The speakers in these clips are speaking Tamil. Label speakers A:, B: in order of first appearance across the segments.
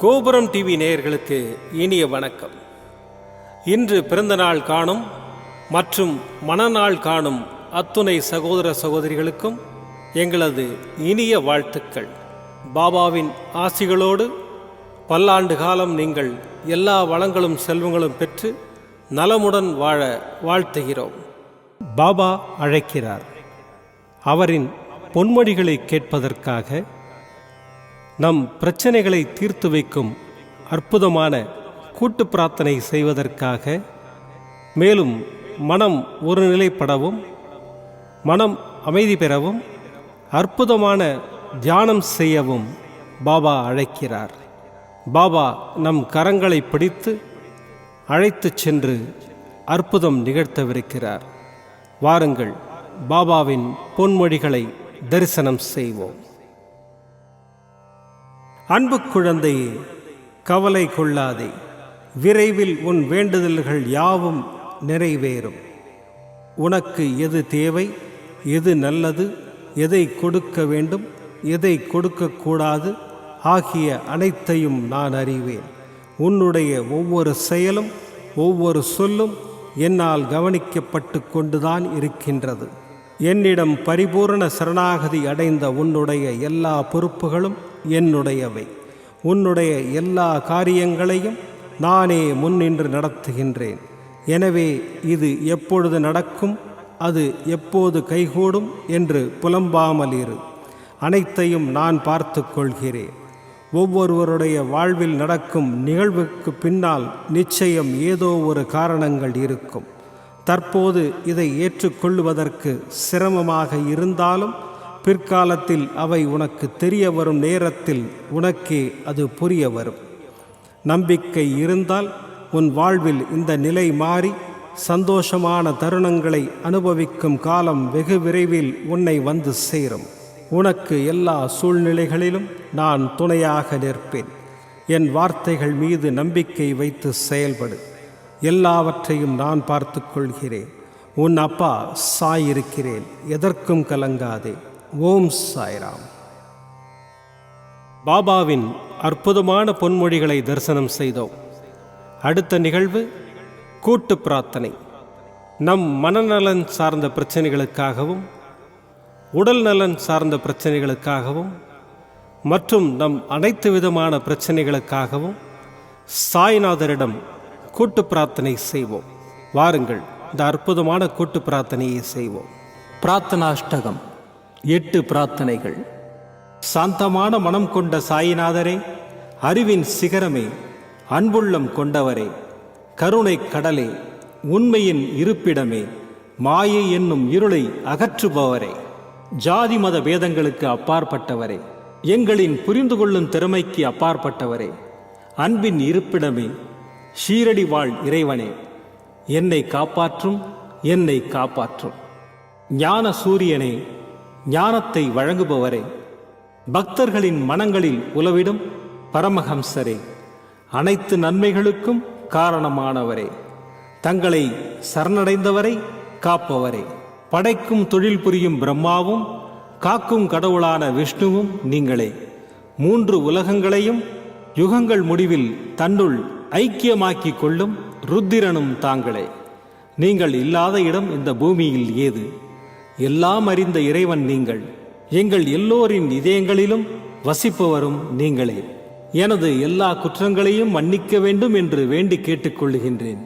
A: கோபுரம் டிவி நேயர்களுக்கு இனிய வணக்கம். இன்று பிறந்தநாள் காணும் மற்றும் மணநாள் காணும் அத்துணை சகோதர சகோதரிகளுக்கும் எங்களது இனிய வாழ்த்துக்கள். பாபாவின் ஆசிகளோடு பல்லாண்டு காலம் நீங்கள் எல்லா வளங்களும் செல்வங்களும் பெற்று நலமுடன் வாழ வாழ்த்துகிறோம். பாபா அழைக்கிறார். அவரின் பொன்மொழிகளை கேட்பதற்காக, நம் பிரச்சனைகளை தீர்த்து வைக்கும் அற்புதமான கூட்டு பிரார்த்தனை செய்வதற்காக, மேலும் மனம் ஒருநிலைப்படவும் மனம் அமைதி பெறவும் அற்புதமான தியானம் செய்யவும் பாபா அழைக்கிறார். பாபா நம் கரங்களை பிடித்து அழைத்துச் சென்று அற்புதம் நிகழ்த்தவிருக்கிறார். வாருங்கள், பாபாவின் பொன்மொழிகளை தரிசனம் செய்வோம். அன்பு குழந்தையே, கவலை கொள்ளாதே. விரைவில் உன் வேண்டுதல்கள் யாவும் நிறைவேறும். உனக்கு எது தேவை, எது நல்லது, எதை கொடுக்க வேண்டும், எதை கொடுக்கக்கூடாது ஆகிய அனைத்தையும் நான் அறிவேன். உன்னுடைய ஒவ்வொரு செயலும் ஒவ்வொரு சொல்லும் என்னால் கவனிக்கப்பட்டு கொண்டுதான் இருக்கின்றது. என்னிடம் பரிபூரண சரணாகதி அடைந்த உன்னுடைய எல்லா பொறுப்புகளும் என்னுடையவை. உன்னுடைய எல்லா காரியங்களையும் நானே முன்னின்று நடத்துகின்றேன். எனவே இது எப்பொழுது நடக்கும், அது எப்போது கைகூடும் என்று புலம்பாமல் இரு. அனைத்தையும் நான் பார்த்து கொள்கிறேன். ஒவ்வொருவருடைய வாழ்வில் நடக்கும் நிகழ்வுக்கு பின்னால் நிச்சயம் ஏதோ ஒரு காரணங்கள் இருக்கும். தற்போது இதை ஏற்றுக்கொள்வதற்கு சிரமமாக இருந்தாலும் பிற்காலத்தில் அவை உனக்கு தெரிய வரும் நேரத்தில் உனக்கே அது புரிய வரும். நம்பிக்கை இருந்தால் உன் வாழ்வில் இந்த நிலை மாறி சந்தோஷமான தருணங்களை அனுபவிக்கும் காலம் வெகு விரைவில் உன்னை வந்து சேரும். உனக்கு எல்லா சூழ்நிலைகளிலும் நான் துணையாக நிற்பேன். என் வார்த்தைகள் மீது நம்பிக்கை வைத்து செயல்படு. எல்லாவற்றையும் நான் பார்த்து கொள்கிறேன். உன் அப்பா சாய் இருக்கிறேன். எதற்கும் கலங்காதே. ஓம் சாய்ராம். பாபாவின் அற்புதமான பொன்மொழிகளை தரிசனம் செய்தோம். அடுத்த நிகழ்வு கூட்டு பிரார்த்தனை. நம் மனநலன் சார்ந்த பிரச்சனைகளுக்காகவும், உடல் நலன் சார்ந்த பிரச்சனைகளுக்காகவும் மற்றும் நம் அனைத்து விதமான பிரச்சனைகளுக்காகவும் சாய்நாதரிடம் கூட்டு பிரார்த்தனை செய்வோம். வாருங்கள், இந்த அற்புதமான கூட்டு பிரார்த்தனையை செய்வோம். பிரார்த்தனாஷ்டகம். 8 பிரார்த்தனைகள். சாந்தமான மனம் கொண்ட சாயிநாதரே, அறிவின் சிகரமே, அன்புள்ளம் கொண்டவரே, கருணை கடலே, உண்மையின் இருப்பிடமே, மாயை என்னும் இருளை அகற்றுபவரே, ஜாதி மத பேதங்களுக்கு அப்பாற்பட்டவரே, எங்களின் புரிந்து கொள்ளும் திறமைக்கு அப்பாற்பட்டவரே, அன்பின் இருப்பிடமே, ஷீரடி வாழ் இறைவனே, என்னை காப்பாற்றும், என்னை காப்பாற்றும். ஞான சூரியனே, ஞானத்தை வழங்குபவரே, பக்தர்களின் மனங்களில் உலவிடும் பரமஹம்சரே, அனைத்து நன்மைகளுக்கும் காரணமானவரே, தங்களை சரணடைந்தவரை காப்பவரே, படைக்கும் தொழில் புரியும் பிரம்மாவும் காக்கும் கடவுளான விஷ்ணுவும் நீங்களே. 3 உலகங்களையும் யுகங்கள் முடிவில் தன்னுள் ஐக்கியமாக்கிக் கொள்ளும் ருத்திரனும் தாங்களே. நீங்கள் இல்லாத இடம் இந்த பூமியில் ஏது? எல்லாம் அறிந்த இறைவன் நீங்கள். எங்கள் எல்லோரின் இதயங்களிலும் வசிப்பவரும் நீங்களே. எனது எல்லா குற்றங்களையும் மன்னிக்க வேண்டும் என்று வேண்டி கேட்டுக்கொள்ளுகின்றேன்.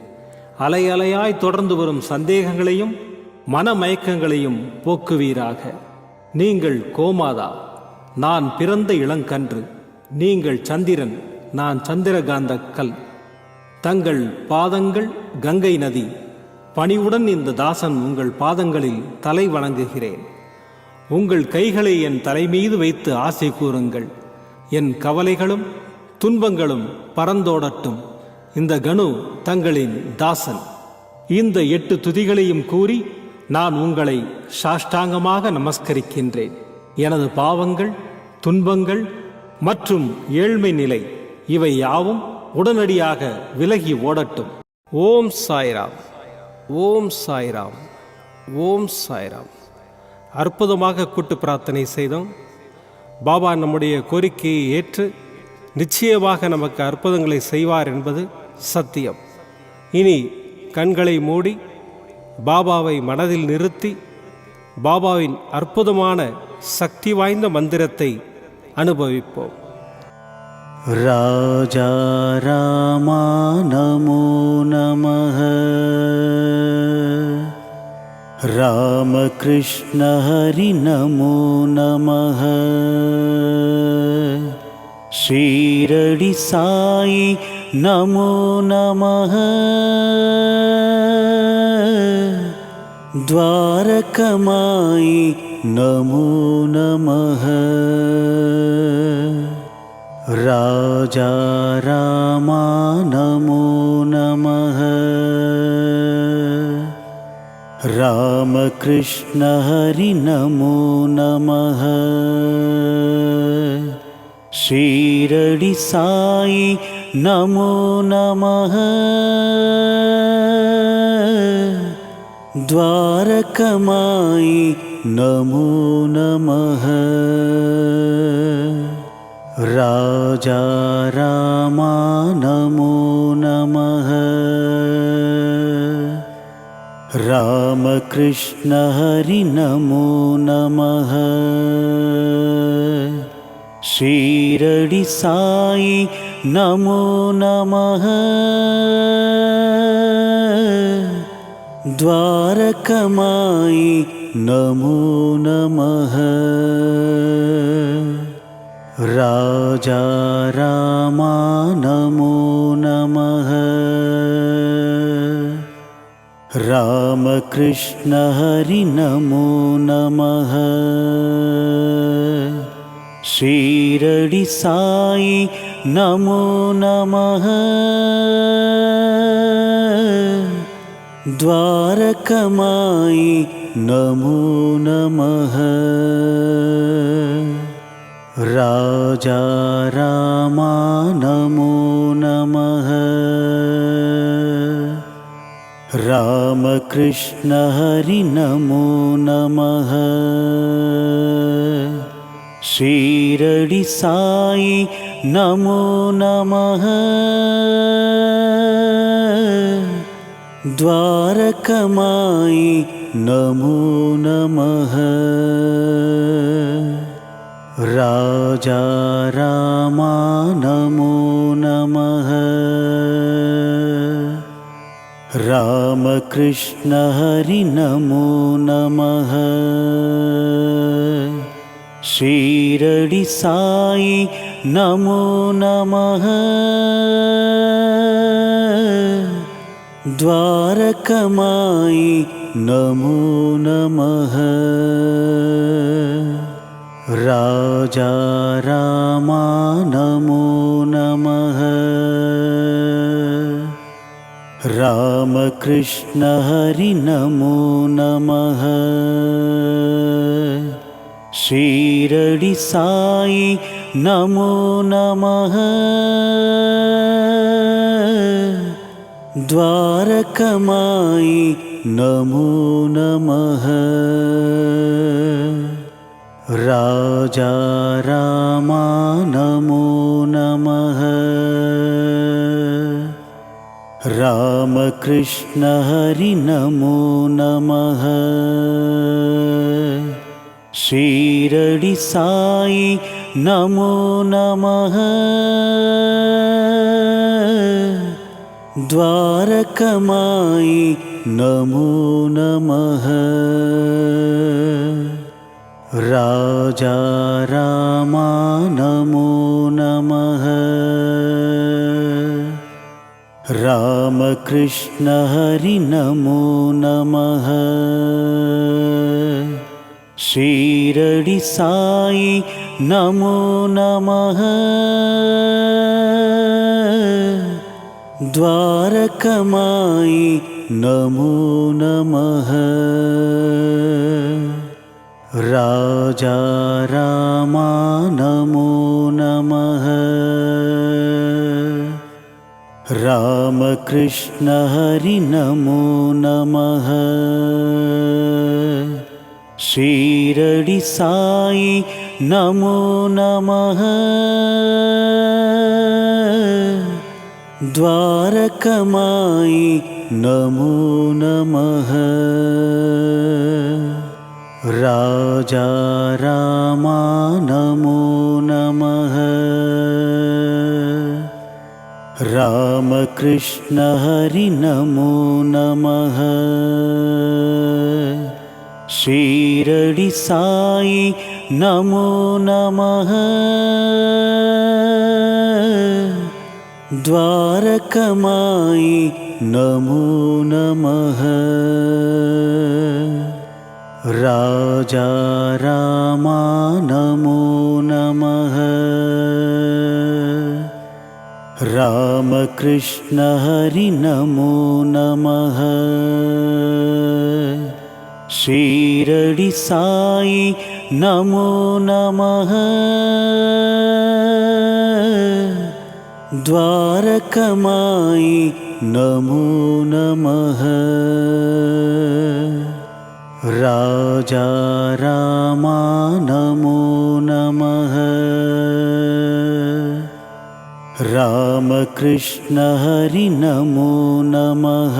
A: அலை அலையாய் தொடர்ந்து வரும் சந்தேகங்களையும் மனமயக்கங்களையும் போக்குவீராக. நீங்கள் கோமாதா, நான் பிறந்த இளங்கன்று. நீங்கள் சந்திரன், நான் சந்திரகாந்த கல். தங்கள் பாதங்கள் கங்கை நதி. பணிவுடன் இந்த தாசன் உங்கள் பாதங்களில் தலை வணங்குகிறேன். உங்கள் கைகளை என் தலைமீது வைத்து ஆசை கூறுங்கள். என் கவலைகளும் துன்பங்களும் பறந்தோடட்டும். இந்த கணு தங்களின் தாசன். இந்த 8 துதிகளையும் கூறி நான் உங்களை சாஷ்டாங்கமாக நமஸ்கரிக்கின்றேன். எனது பாவங்கள், துன்பங்கள் மற்றும் ஏழ்மை நிலை இவை யாவும் உடனடியாக விலகி ஓடட்டும். ஓம் சாய்ராம். ஓம் சாய்ராம். ஓம் சாய்ராம். அற்புதமாக கூட்டு பிரார்த்தனை செய்தோம். பாபா நம்முடைய கோரிக்கையை ஏற்று நிச்சயமாக நமக்கு அற்புதங்களை செய்வார் என்பது சத்தியம். இனி கண்களை மூடி பாபாவை மனதில் நிறுத்தி பாபாவின் அற்புதமான சக்தி வாய்ந்த மந்திரத்தை அனுபவிப்போம்.
B: ராஜா ராமா நமோ நமः, ராமகிருஷ்ண ஹரி நமோ நமः, ஷீரடி சாயி நமோ நமः, द्वारकमायि नमो नमः, राजा रामा नमो नमः, रामकृष्ण हरि नमो नमः, ஷீரடி சாயி நமோ நமः, द्वारकमायि नमो नमः, राजा रामा नमो नमः, रामकृष्ण हरि नमो नमः, ஷீரடி சாயி நமோ நமः, द्वारकमायि नमो नमः, राजा रामा नमो नमः, रामकृष्ण हरि नमो नमः, ஷீரடி சாயி நமோ நமः, द्वारकमायि नमो नमः, राजा रामा नमो नमः, रामकृष्ण हरि नमो नमः, ஷீரடி சாயி நமோ நமः, द्वारकमायि नमो नमः, राजा रामा नमो नमः, रामकृष्ण हरि नमो नमः, ஷீரடி சாயி நமோ நமः, द्वारकमायि नमो नमः, राजा रामा नमो नमः, रामकृष्ण हरि नमो नमः, ஷீரடி சாயி நமோ நமः, द्वारकमायि नमो नमः, राजा रामा नमो नमः, रामकृष्ण हरि नमो नमः, ஷீரடி சாயி நமோ நமः, द्वारकमायि नमो नमः, राजा रामा नमो नमः, रामकृष्ण हरि नमो नमः, ஷீரடி சாயி நமோ நமः, द्वारकमायि नमो नमः, राजा रामा नमो नमः, रामकृष्ण हरि नमो नमः, ஷீரடி சாயி नमो नमः द्वारकमायि नमो नमः राजा रामा नमो नमः रामकृष्ण हरि नमो नमः शिरडि साई नमो नमः द्वारकमायि नमो नमः राजा रामा नमो नमः रामकृष्ण हरि नमो नमः शिरडि साई नमो नमः द्वारकमायि नमो नमः राजा रामा नमो नमः रामकृष्ण हरि नमो नमः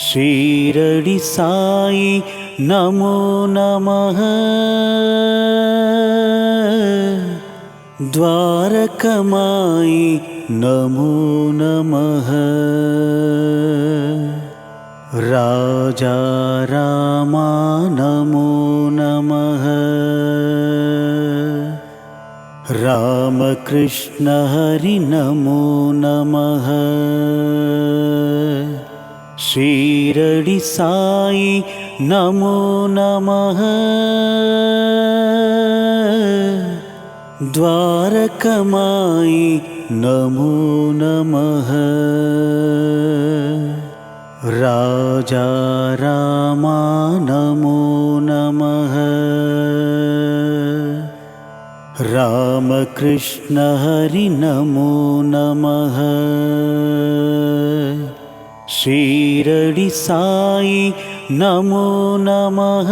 B: शिरडि साई नमो नमः द्वारकमायि नमो नमः राजा रामा नमो नमः रामकृष्ण हरि नमो नमः शिरडि साई नमो नमः द्वारकमायि नमो नमः राजा रामा नमो नमः रामकृष्ण हरि नमो नमः शिरडि साई नमो नमः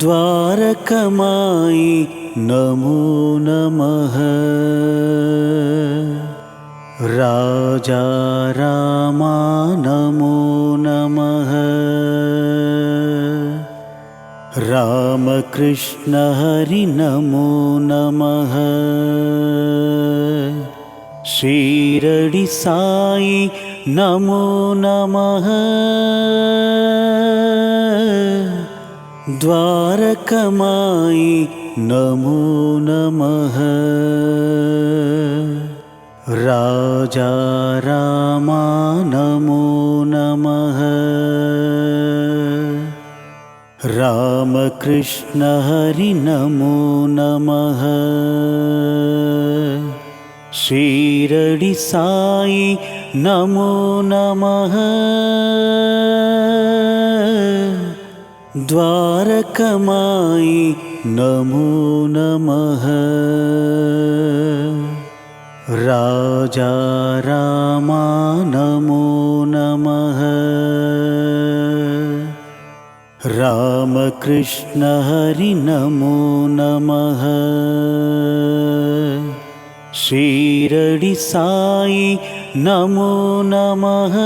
B: द्वारकमायि नमो नमः राजा रामा नमो नमः रामकृष्ण हरि नमो नमः शिरडि साई नमो नमः द्वारकमायि नमो नमः राजा रामा नमो नमः रामकृष्ण हरि नमो नमः शिरडि साई नमो नमः द्वारकमायि नमो नमः राजा रामा नमो नमः रामकृष्ण हरि नमो नमः शिरडि साई नमो नमः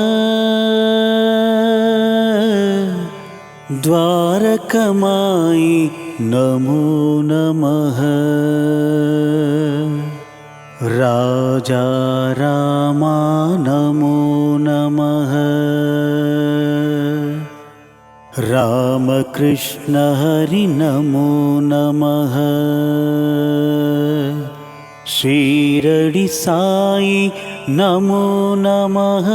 B: द्वारकमायि नमो नमः राजा रामा नमो नमः रामकृष्ण हरि नमो नमः शिरडि साई नमो नमः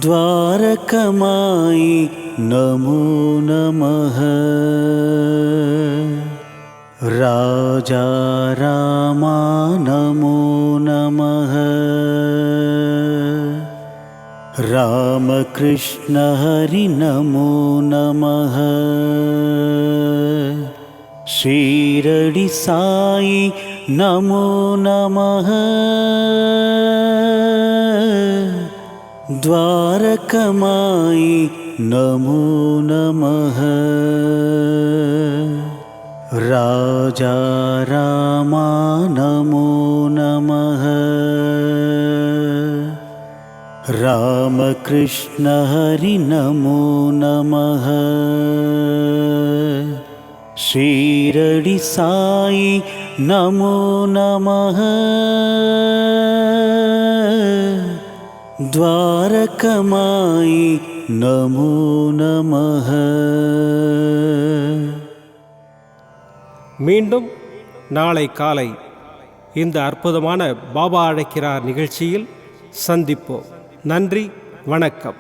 B: द्वारकमायि नमो नमः राजा रामा नमो नमः रामकृष्ण हरि नमो नमः शिरडि साई नमो नमः द्वारकमायि नमो नमः राजा रामा नमो नमः रामकृष्ण हरि नमो नमः शिरडि साई नमो नमः द्वारकमायि नमो नमः
A: மீண்டும் நாளை காலை இந்த அற்புதமான பாபா அழைக்கிறார் நிகழ்ச்சியில் சந்திப்போம். நன்றி, வணக்கம்.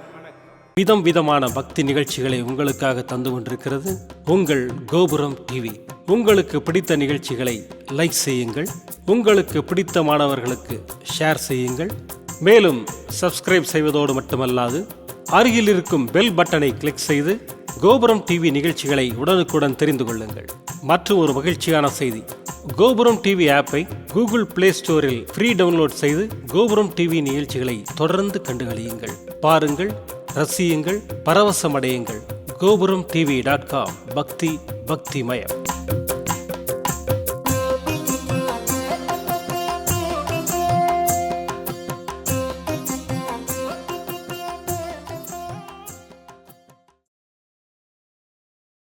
A: விதம் விதமான பக்தி நிகழ்ச்சிகளை உங்களுக்காக தந்து கொண்டிருக்கிறது உங்கள் கோபுரம் டிவி. உங்களுக்கு பிடித்த நிகழ்ச்சிகளை லைக் செய்யுங்கள், உங்களுக்கு பிடித்த மாணவர்களுக்கு ஷேர் செய்யுங்கள். மேலும் சப்ஸ்கிரைப் செய்வதோடு மட்டுமல்லாது அருகில் இருக்கும் பெல் பட்டனை கிளிக் செய்து கோபுரம் டிவி நிகழ்ச்சிகளை உடனுக்குடன் தெரிந்து கொள்ளுங்கள். மற்றும் ஒரு மகிழ்ச்சியான செய்தி, கோபுரம் டிவி ஆப்பை கூகுள் பிளே ஸ்டோரில் ஃப்ரீ டவுன்லோட் செய்து கோபுரம் டிவி நிகழ்ச்சிகளை தொடர்ந்து கண்டுகளியுங்கள், பாருங்கள், ரசியுங்கள், பரவசமடையுங்கள். gopuramtv.com பக்தி பக்திமயம்.